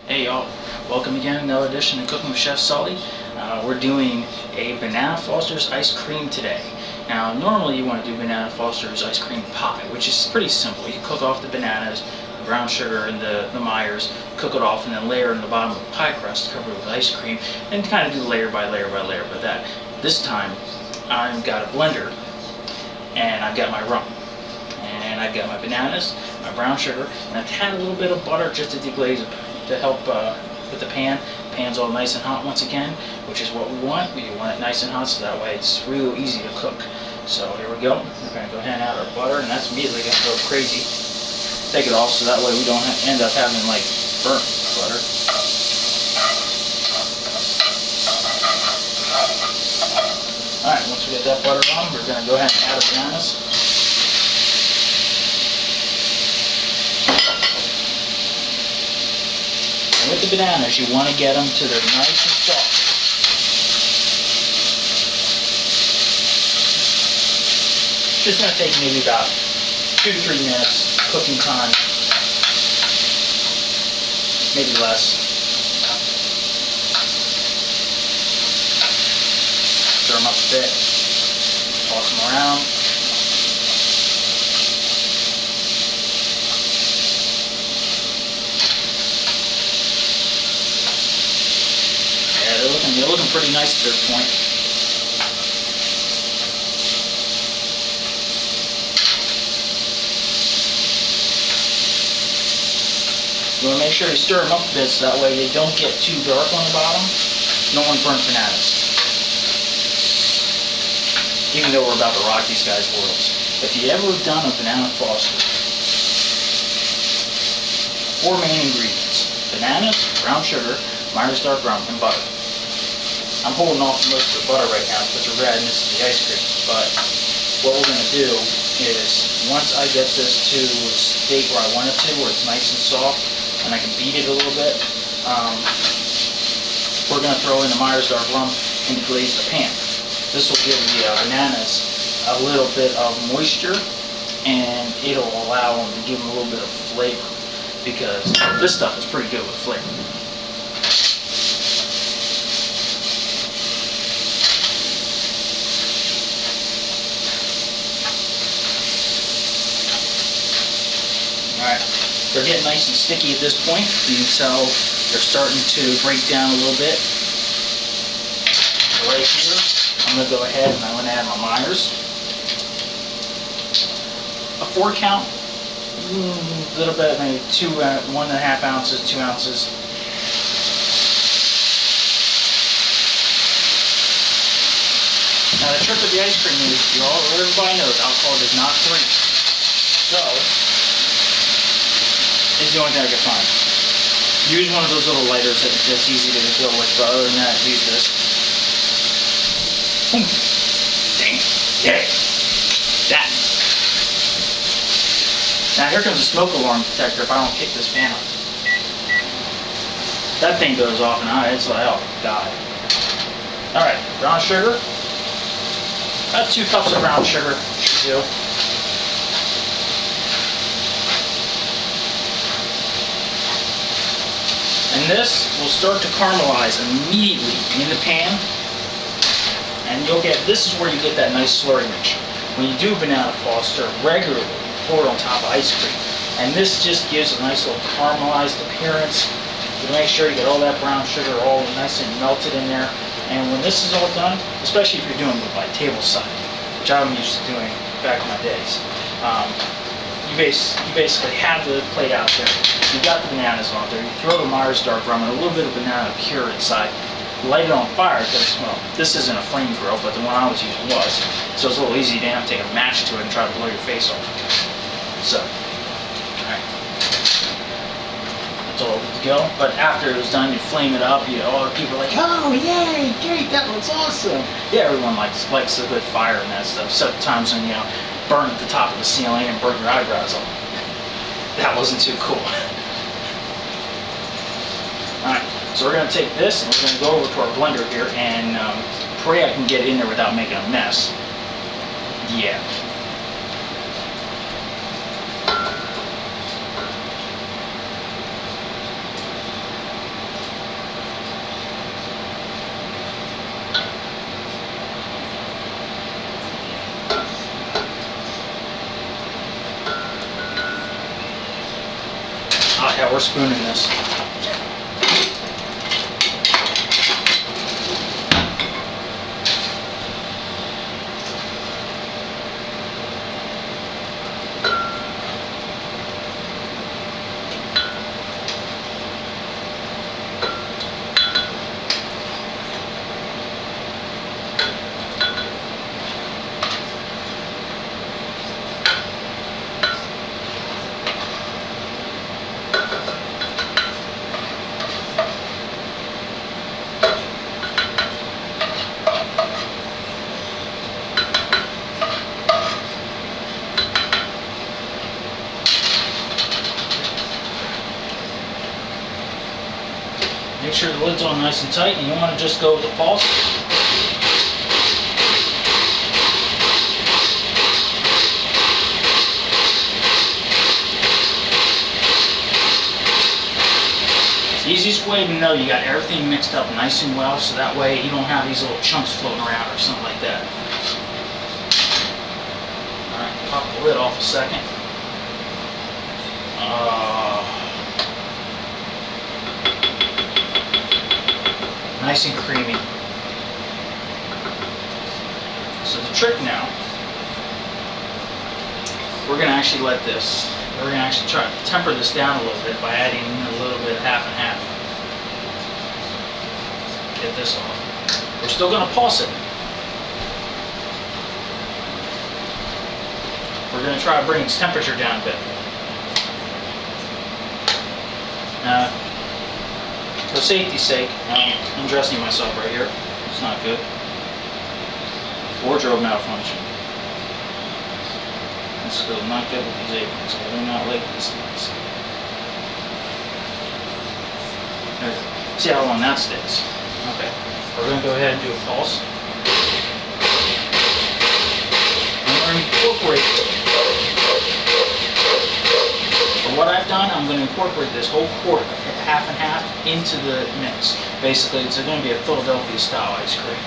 Hey y'all, welcome again to another edition of Cooking with Chef Sully. We're doing a Banana Foster's ice cream today. Now normally you want to do Banana Foster's ice cream pie, which is pretty simple. You cook off the bananas, the brown sugar, and the Myers, cook it off, and then layer in the bottom of the pie crust, cover it with ice cream, and kind of do layer by layer by layer. But this time I've got a blender, and I've got my rum, and I've got my bananas, my brown sugar, and I've had a little bit of butter just to deglaze it, to help with the pan. Pan's all nice and hot once again, which is what we want. We want it nice and hot so that way it's real easy to cook. So here we go. We're going to go ahead and add our butter, and that's immediately going to go crazy. Take it off so that way we don't end up having like burnt butter. Alright, once we get that butter on, we're going to go ahead and add our bananas. With the bananas, you want to get them to they're nice and soft. Just going to take maybe about 2 to 3 minutes cooking time, maybe less. Stir them up a bit, toss them around. They're looking pretty nice at this point. You want to make sure you stir them up a bit so that way they don't get too dark on the bottom. No one burnt bananas. Even though we're about to rock these guys' worlds. If you ever done a Banana Foster, 4 main ingredients: bananas, brown sugar, Myers dark rum, and butter. I'm holding off most of the butter right now because we're adding this to the ice cream. But what we're going to do is, once I get this to a state where I want it to, where it's nice and soft, and I can beat it a little bit, we're going to throw in the Myers dark rum and glaze the pan. This will give the bananas a little bit of moisture, and it'll allow them to give them a little bit of flavor, because this stuff is pretty good with flavor. Alright, they're getting nice and sticky at this point. You can tell they're starting to break down a little bit. So right here, I'm going to go ahead and I'm going to add my Myers. A 4 count, a little bit, maybe 1.5 ounces, 2 ounces. Now the trick with the ice cream is, everybody knows alcohol does not drink. So, is the only thing I can find. Use one of those little lighters that's easy to go with, but other than that, use this. Boom. Dang. Yeah. That. Now here comes the smoke alarm detector if I don't kick this pan on. That thing goes off and it's like, oh god. Alright, brown sugar. About 2 cups of brown sugar should do. And this will start to caramelize immediately in the pan. And this is where you get that nice slurry mixture. When you do Banana Foster regularly, pour it on top of ice cream. And this just gives a nice little caramelized appearance. You make sure you get all that brown sugar all nice and melted in there. And when this is all done, especially if you're doing it by table side, which I'm used to doing back in my days, you basically have the plate out there. You've got the bananas on there. You throw the Myers dark rum and a little bit of banana pure inside. Light it on fire because, well, this isn't a flame grill, but the one I was using was. So it's a little easy to have to take a match to it and try to blow your face off. So, alright. That's all good to go. But after it was done, you flame it up. All the people are like, oh, yay, great, that looks awesome. Yeah, everyone likes a good fire and that stuff. Sometimes when, burn at the top of the ceiling and burn your eyebrows off. That wasn't too cool. Alright, so we're going to take this and we're going to go over to our blender here and pray I can get in there without making a mess. Yeah. Yeah, we're spooning this. Make sure the lid's on nice and tight, and you want to just go with the pulse. It's the easiest way to know you got everything mixed up nice and well, so that way you don't have these little chunks floating around or something like that. Alright, pop the lid off a second. Nice and creamy. So the trick now, we're going to actually try to temper this down a little bit by adding a little bit of half and half. Get this off. We're still going to pulse it. We're going to try to bring its temperature down a bit. For safety's sake, I'm dressing myself right here. It's not good. Wardrobe malfunction. This is not good with these aprons. I do not like these things. There. See how long that stays. Okay. We're going to go ahead and do a pulse. And we're going to incorporate. For what I've done, I'm going to incorporate this whole quart of half and half into the mix. Basically, it's going to be a Philadelphia style ice cream.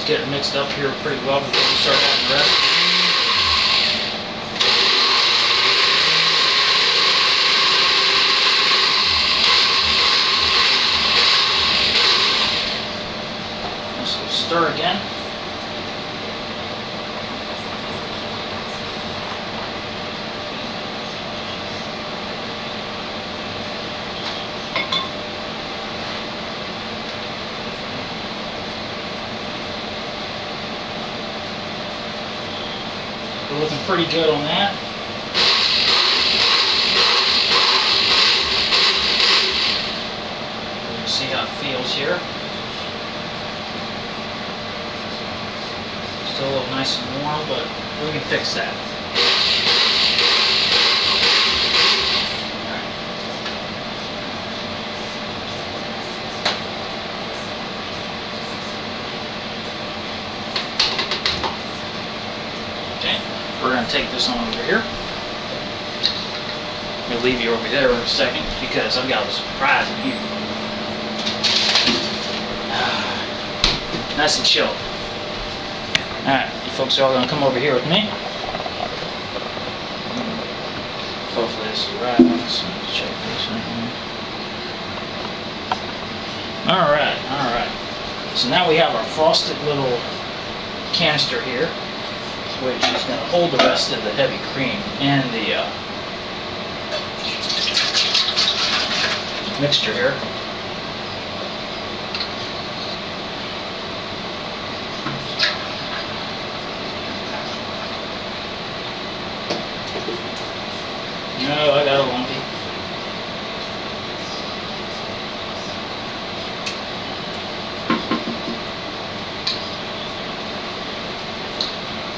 Get it mixed up here pretty well before we start adding the rest. Just stir again. We're looking pretty good on that. We're going to see how it feels here. Still a little nice and warm, but we can fix that. We're going to take this on over here. I'm going to leave you over there in a second because I've got a surprise in here. Nice and chilled. Alright, you folks are all going to come over here with me. Hopefully this is right. Let's check this out here. Alright. So now we have our frosted little canister here, which is going to hold the rest of the heavy cream and the mixture here. No, I got a lumpy.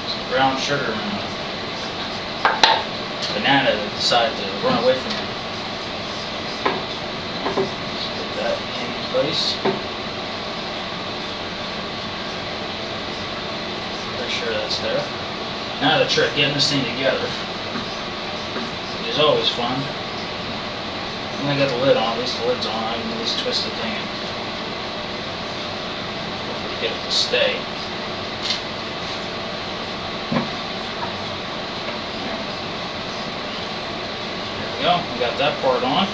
Some brown sugar and a banana that decided to run away from me. Put that in place. Pretty sure that's there. Now the trick, getting this thing together, which is always fun. When I got the lid on, at least the lid's on, I can at least twist the thing and hopefully get it to stay. There we go, we got that part on.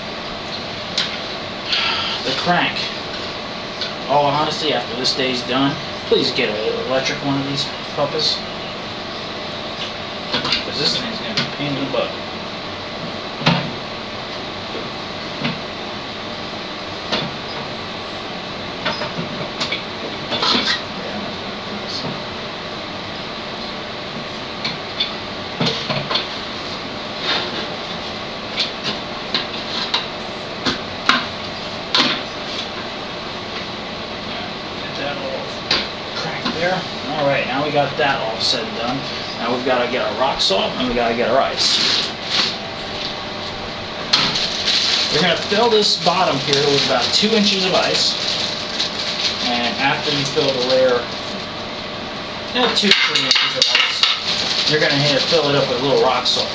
The crank. All honesty, after this day's done, please get an electric one of these puppies, because this thing's going to be a pain in the butt. Alright, now we got that all said and done. Now we've got to get our rock salt and we got to get our ice. We're going to fill this bottom here with about 2 inches of ice. And after you fill the layer, 2 to 3 inches of ice, you're going to fill it up with a little rock salt.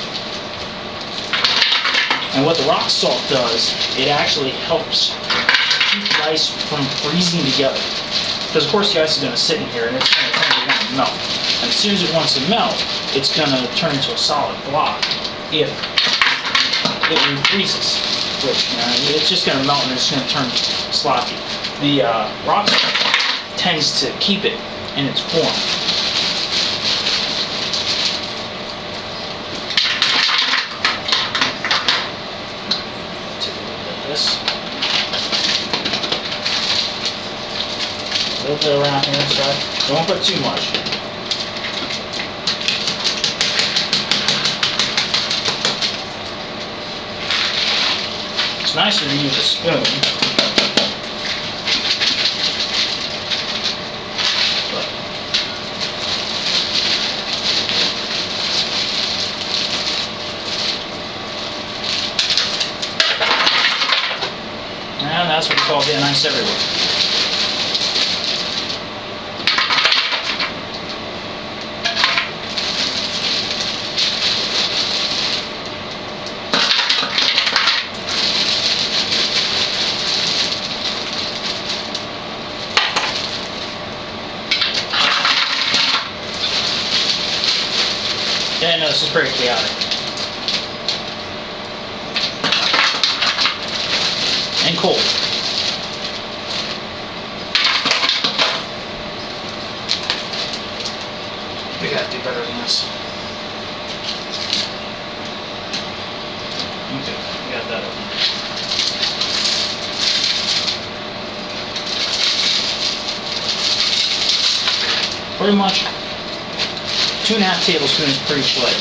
And what the rock salt does, it actually helps keep the ice from freezing together. Because of course the ice is going to sit in here and it's going to melt. And as soon as it wants to melt, it's going to turn into a solid block if it refreezes. Which, it's just going to melt and it's going to turn sloppy. The rock salt tends to keep it in its form. Take a look at this. A little bit around here inside. Don't put too much. It's nicer to use a spoon. And that's what we call getting ice everywhere. Yeah, no, this is pretty chaotic. And cold. We gotta do better than this. Okay, we got that open. Pretty much 2½ tablespoons per each leg.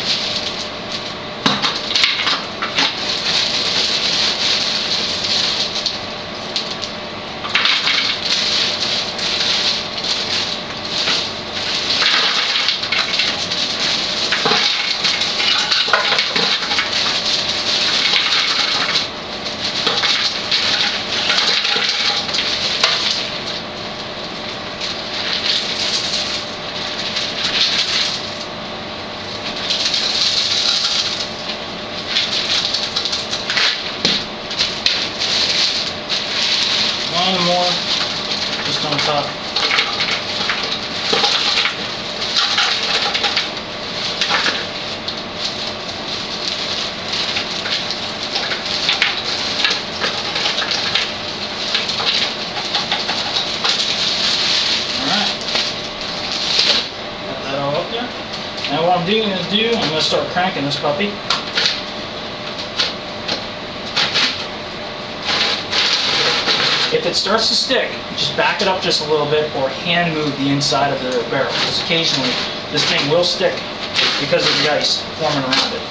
One more, just on top. going to start cranking this puppy. If it starts to stick, just back it up just a little bit or hand move the inside of the barrel, because occasionally this thing will stick because of the ice forming around it.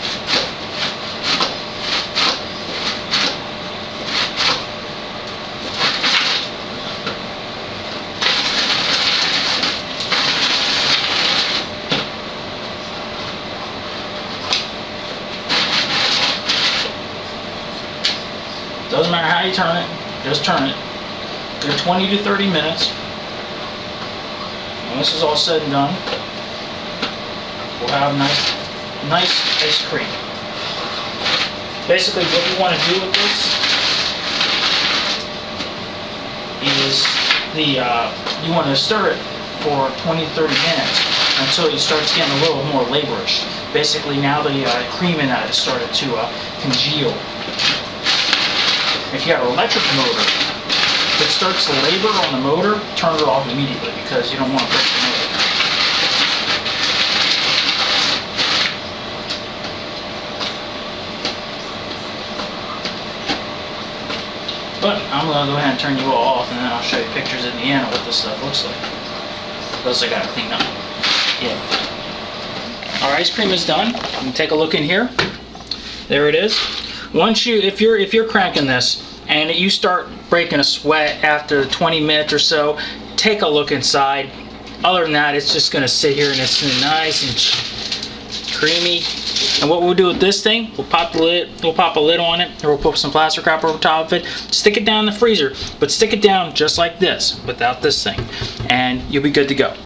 Doesn't matter how you turn it, just turn it. Give it 20 to 30 minutes. When this is all said and done, we'll have nice ice cream. Basically, what you want to do with this is you want to stir it for 20 to 30 minutes until it starts getting a little more laborish. Basically, now the cream in that has started to congeal. If you have an electric motor, if it starts to labor on the motor, turn it off immediately because you don't want to break the motor. But I'm going to go ahead and turn you all off, and then I'll show you pictures at the end of what this stuff looks like. Those I got to clean up. Yeah. Our ice cream is done. You can take a look in here. There it is. Once if you're cranking this and you start breaking a sweat after 20 minutes or so, take a look inside. Other than that, it's just going to sit here and it's nice and creamy. And what we'll do with this thing, we'll pop the lid, we'll pop a lid on it, or we'll put some plastic wrap over top of it, stick it down in the freezer, but stick it down just like this, without this thing, and you'll be good to go.